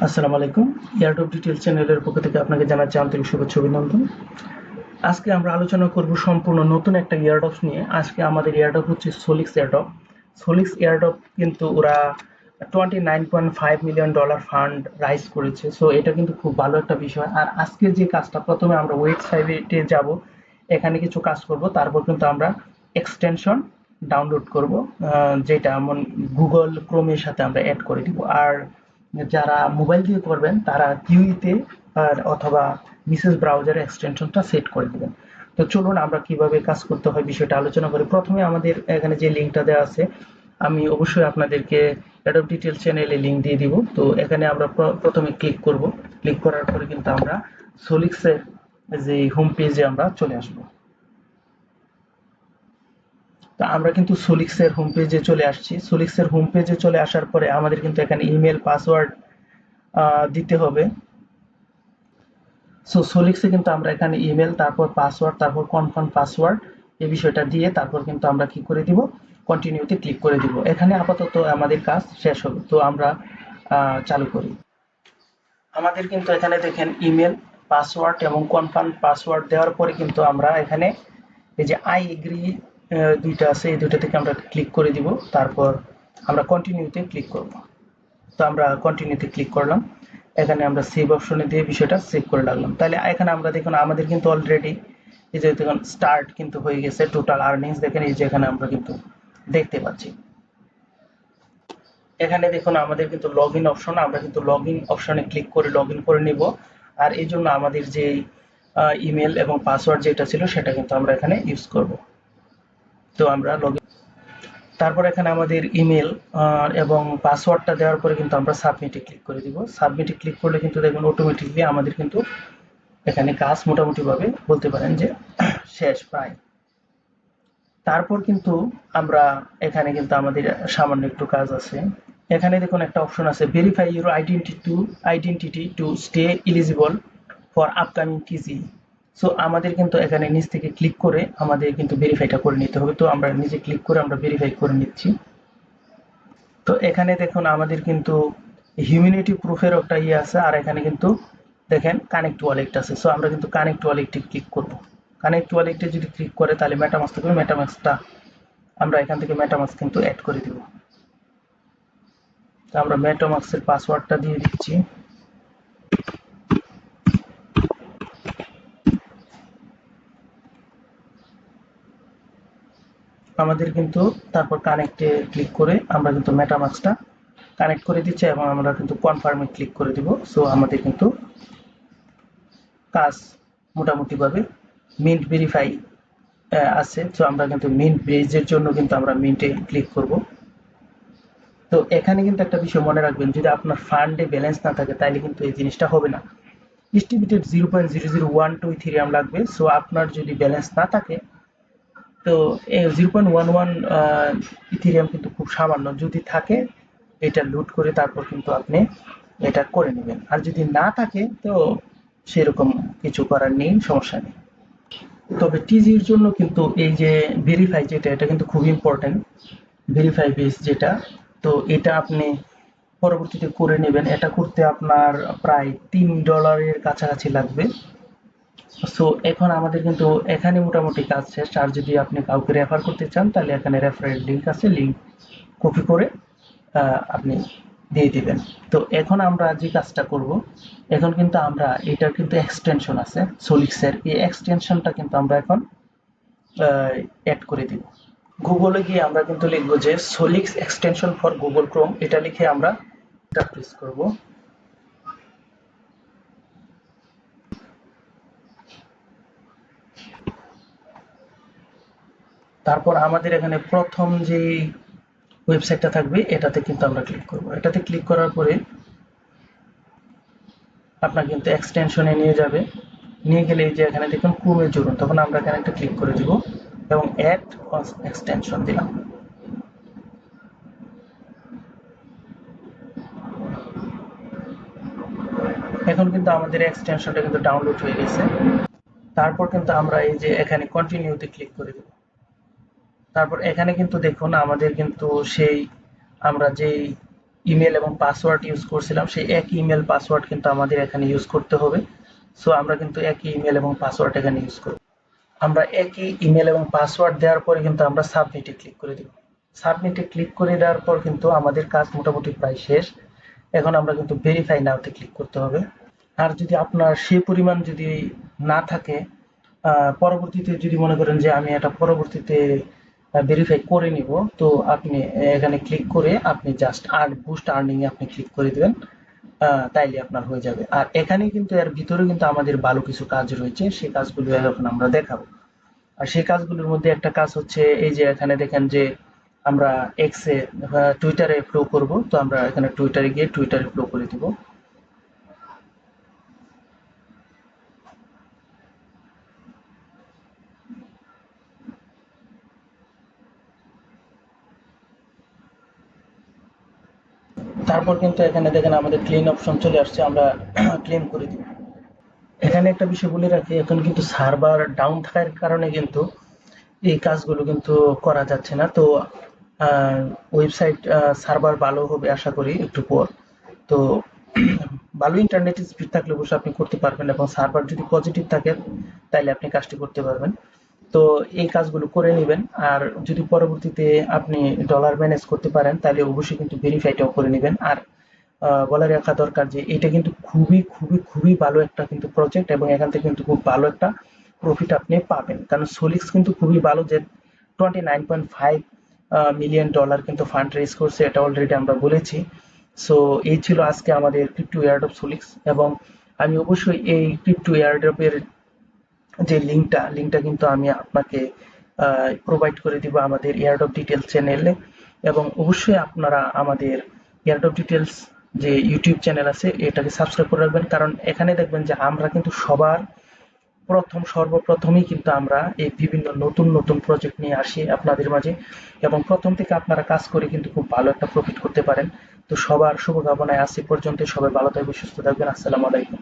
আসসালামু আলাইকুম। Airdrop details চ্যানেলের পক্ষ থেকে আপনাকে জানাচ্ছি আন্তরিক শুভেচ্ছা অভিনন্দন। আজকে আমরা আলোচনা করব সম্পূর্ণ নতুন একটা এয়ারড্রপ নিয়ে। আজকে আমাদের এয়ারড্রপ হচ্ছে সোলিক্স এয়ারড্রপ। সোলিক্স এয়ারড্রপ কিন্তু ওরা $29.5 মিলিয়ন ফান্ড রাইজ করেছে। সো এটা কিন্তু খুব ভালো একটা বিষয়। আর আজকে যে কাজটা, প্রথমে আমরা ওয়েবসাইটে যাব, এখানে কিছু কাজ করব, তারপর কিন্তু আমরা এক্সটেনশন ডাউনলোড করব, যেটা এমন গুগল ক্রোমের সাথে আমরা অ্যাড করে দিব। আর যারা মোবাইল দিয়ে করবেন তারা কিউইতে অথবা মিসেস ব্রাউজারে এক্সটেনশনটা সেট করে দিবেন। তো চলুন আমরা কিভাবে কাজ করতে হয় বিষয়টা আলোচনা করি। প্রথমে আমাদের এখানে যে লিঙ্কটা দেওয়া আছে, আমি অবশ্যই আপনাদেরকে অ্যাডব ডিটেইলস চ্যানেলে লিঙ্ক দিয়ে দিব। তো এখানে আমরা প্রথমে ক্লিক করব। ক্লিক করার পরে কিন্তু আমরা সোলিক্সের যে হোম পেজে আমরা চলে আসব। তো আমরা কিন্তু সোলিক্সের হোম পেজে চলে আসছি। সোলিক্সের হোম পেজে চলে আসার পরে আমাদের কিন্তু এখানে ইমেল পাসওয়ার্ড দিতে হবে। সো সোলিক্সে কিন্তু আমরা এখানে ইমেল, তারপর পাসওয়ার্ড, তারপর কনফার্ম পাসওয়ার্ড, এই বিষয়টা দিয়ে তারপর কিন্তু আমরা কি করে দিব, কন্টিনিউতে ক্লিক করে দিব। এখানে আপাতত আমাদের কাজ শেষ হবে। তো আমরা চালু করি। আমাদের কিন্তু এখানে দেখেন ইমেল, পাসওয়ার্ড এবং কনফার্ম পাসওয়ার্ড দেওয়ার পরে কিন্তু আমরা এখানে এই যে আই এগ্রি দুইটা আছে, এই দুইটা থেকে আমরা ক্লিক করে দিব। তারপর আমরা কন্টিনিউতে ক্লিক করব। তো আমরা কন্টিনিউতে ক্লিক করলাম। এখানে আমরা সেভ অপশনে দিয়ে বিষয়টা সেভ করে রাখলাম। তাহলে এখানে আমরা দেখুন আমাদের কিন্তু অলরেডি এই যে দেখুন স্টার্ট কিন্তু হয়ে গেছে। টোটাল আর্নিংস দেখেন এই যে এখানে আমরা কিন্তু দেখতে পাচ্ছি। এখানে দেখুন আমাদের কিন্তু লগ ইন অপশন, আমরা কিন্তু লগ ইন অপশনে ক্লিক করে লগ ইন করে নিব। আর এই জন্য আমাদের যে ইমেল এবং পাসওয়ার্ড যেটা ছিল সেটা কিন্তু আমরা এখানে ইউজ করব। তো আমরা লগ ইন, তারপর এখানে আমাদের ইমেল এবং পাসওয়ার্ডটা দেওয়ার পরে কিন্তু আমরা সাবমিটে ক্লিক করে দিব। সাবমিটে ক্লিক করলে কিন্তু দেখবেন অটোমেটিকলি আমাদের কিন্তু এখানে কাজ মোটামুটিভাবে বলতে পারেন যে শেষ প্রায়। তারপর কিন্তু আমরা এখানে কিন্তু আমাদের সামান্য একটু কাজ আছে। এখানে দেখুন একটা অপশন আছে, verify your identity to stay eligible for upcoming টিজি। So আমাদের কিন্তু এখানে নিচ থেকে ক্লিক করে আমাদের কিন্তু ভেরিফাইটা করে নিতে হবে। তো আমরা নিজে ক্লিক করে আমরা ভেরিফাই করে নিচ্ছি। তো এখানে দেখুন আমাদের কিন্তু হিউম্যানিটি প্রুফের একটা ইয়ে আছে। আর এখানে কিন্তু দেখেন কানেক্ট ওয়ালেট আছে। সো আমরা কিন্তু কানেক্ট ওয়ালেটে ক্লিক করব। কানেক্ট ওয়ালেটে যদি ক্লিক করে তাহলে মেটামাস্ক থেকে মেটামাস্কটা আমরা এখান থেকে মেটামাস্ক কিন্তু অ্যাড করে দিব। তো আমরা মেটামাস্কের পাসওয়ার্ডটা দিয়ে দিচ্ছি। আমাদের কিন্তু তারপর কানেক্টে ক্লিক করে আমরা কিন্তু মেটামাস্কটা কানেক্ট করে দিচ্ছি এবং আমরা কিন্তু কনফার্মে ক্লিক করে দিব। সো আমাদের কিন্তু কাজ মোটামুটিভাবে মিন্ট ভেরিফাই আছে। তো আমরা কিন্তু মিন্ট বেজের জন্য কিন্তু আমরা মিন্টে ক্লিক করব। তো এখানে কিন্তু একটা বিষয় মনে রাখবেন, যদি আপনার ফান্ডে ব্যালেন্স না থাকে তাহলে কিন্তু এই জিনিসটা হবে না। এস্টিমেটেড 0.0012 ইথেরিয়াম লাগবে। সো আপনার যদি ব্যালেন্স না থাকে তো 0.11 ইথেরিয়াম কিন্তু খুব সামান্য। যদি থাকে এটা লুট করে তারপর কিন্তু আপনি এটা করে নেবেন। আর যদি না থাকে তো সেরকম কিছু করার নেই, সমস্যা নেই। তবে টিজির জন্য কিন্তু এই যে ভেরিফাই যেটা, এটা কিন্তু খুব ইম্পর্টেন্ট। ভেরিফাই বেস যেটা, তো এটা আপনি পরবর্তীতে করে নেবেন। এটা করতে আপনার প্রায় $3 কাছাকাছি লাগবে। সো এখন আমাদের কিন্তু এখানে মোটামুটি কাজ শেষ। আর যদি আপনি কাউকে রেফার করতে চান তাহলে এখানে রেফারেল লিঙ্ক আছে, লিঙ্ক কপি করে আপনি দিয়ে দিবেন। তো এখন আমরা যে কাজটা করব, এখন কিন্তু আমরা এটার কিন্তু এক্সটেনশন আছে সোলিক্সের, এই এক্সটেনশনটা কিন্তু আমরা এখন অ্যাড করে দিব। গুগলে গিয়ে আমরা কিন্তু লিখবো যে সোলিক্স এক্সটেনশন ফর গুগল ক্রোম, এটা লিখে আমরা এটা প্রেস করব। তারপর আমাদের এখানে প্রথম যে ওয়েবসাইটটা থাকবে এটাতে কিন্তু আমরা ক্লিক করব। এটাতে ক্লিক করার পরে আপনার কিন্তু এক্সটেনশনে নিয়ে যাবে। নিয়ে গেলে এই যে এখানে দেখুন ক্রোমে জুড়ুন, তখন আমরা এখানে একটা ক্লিক করে দিব এবং অ্যাড এক্সটেনশন দিলাম। এখন কিন্তু আমাদের এক্সটেনশনটা কিন্তু ডাউনলোড হয়ে গেছে। তারপর কিন্তু আমরা এই যে এখানে কন্টিনিউতে ক্লিক করে দেব। তারপর এখানে কিন্তু দেখুন আমাদের কিন্তু সেই আমরা যেই ইমেল এবং পাসওয়ার্ড ইউজ করছিলাম, সেই একই ইমেল পাসওয়ার্ড কিন্তু আমাদের এখানে ইউজ করতে হবে। সো আমরা কিন্তু একই ইমেল এবং পাসওয়ার্ড এখানে ইউজ করব। আমরা একই ইমেল এবং পাসওয়ার্ড দেওয়ার পরে কিন্তু আমরা সাবমিটে ক্লিক করে দিব। সাবমিটে ক্লিক করে দেওয়ার পর কিন্তু আমাদের কাজ মোটামুটি প্রায় শেষ। এখন আমরা কিন্তু ভেরিফাই নাওতে ক্লিক করতে হবে। আর যদি আপনার সেই পরিমাণ যদি না থাকে, পরবর্তীতে যদি মনে করেন যে আমি এটা পরবর্তীতে ভেরিফাই করে নিব, তো আপনি এখানে ক্লিক করে আপনি জাস্ট বুস্ট আর্নিং এ আপনি ক্লিক করে দিবেন। তাইলে আপনার হয়ে যাবে। আর এখানে কিন্তু এর ভিতরে কিন্তু আমাদের ভালো কিছু কাজ রয়েছে, সেই কাজগুলো এখন আমরা দেখাবো। আর সেই কাজগুলোর মধ্যে একটা কাজ হচ্ছে এই যে এখানে দেখেন যে আমরা এক্সে টুইটারে ফ্লো করব, তো আমরা এখানে টুইটারে গিয়ে টুইটারে ফ্লো করে দিব। তারপর কিন্তু এখানে দেখেন আমাদের ক্লিন অপশন চলে আসছে, আমরা ক্লেম করে দিব। এখানে একটা বিষয় বলে রাখি, এখন কিন্তু সার্ভার ডাউন থাকার কারণে কিন্তু এই কাজগুলো কিন্তু করা যাচ্ছে না। তো ওয়েবসাইট সার্ভার ভালো হবে আশা করি একটু পর। তো ভালো ইন্টারনেট স্পিড থাকলে অবশ্যই আপনি করতে পারবেন, এবং সার্ভার যদি পজিটিভ থাকে তাহলে আপনি কাজটি করতে পারবেন। তো এই কাজগুলো করে নেবেন। আর যদি পরবর্তীতে আপনি ডলার ম্যানেজ করতে পারেন তাহলে অবশ্যই কিন্তু ভেরিফাইটাও করে নেবেন। আর বলে রাখা দরকার যে এটা কিন্তু খুবই খুবই খুবই ভালো একটা কিন্তু প্রজেক্ট, এবং এখান থেকে কিন্তু খুব ভালো একটা প্রফিট আপনি পাবেন। কারণ সোলিক্স কিন্তু খুবই ভালো, যে 29.5 মিলিয়ন ডলার কিন্তু ফান্ড রেজ করছে, এটা অলরেডি আমরা বলেছি। সো এই ছিল আজকে আমাদের ক্রিপ্টো এয়ারড্রপ সোলিক্স। এবং আমি অবশ্যই এই ক্রিপ্টো এয়ারড্রপের যে লিঙ্কটা কিন্তু আমি আপনাকে প্রোভাইড করে দিব আমাদের এয়ারড্রপ ডিটেলস চ্যানেলে। এবং অবশ্যই আপনারা আমাদের এয়ারড্রপ ডিটেলস যে ইউটিউব চ্যানেল আছে এটাকে সাবস্ক্রাইব করে রাখবেন, কারণ এখানে দেখবেন যে আমরা কিন্তু সর্বপ্রথমই কিন্তু আমরা এই বিভিন্ন নতুন নতুন প্রজেক্ট নিয়ে আসি আপনাদের মাঝে, এবং প্রথম থেকে আপনারা কাজ করে কিন্তু খুব ভালো একটা প্রফিট করতে পারেন। তো সবার শুভকামনায় আজ এ পর্যন্ত, সবাই ভালো থাকবেন, সুস্থ থাকবেন। আসসালামু আলাইকুম।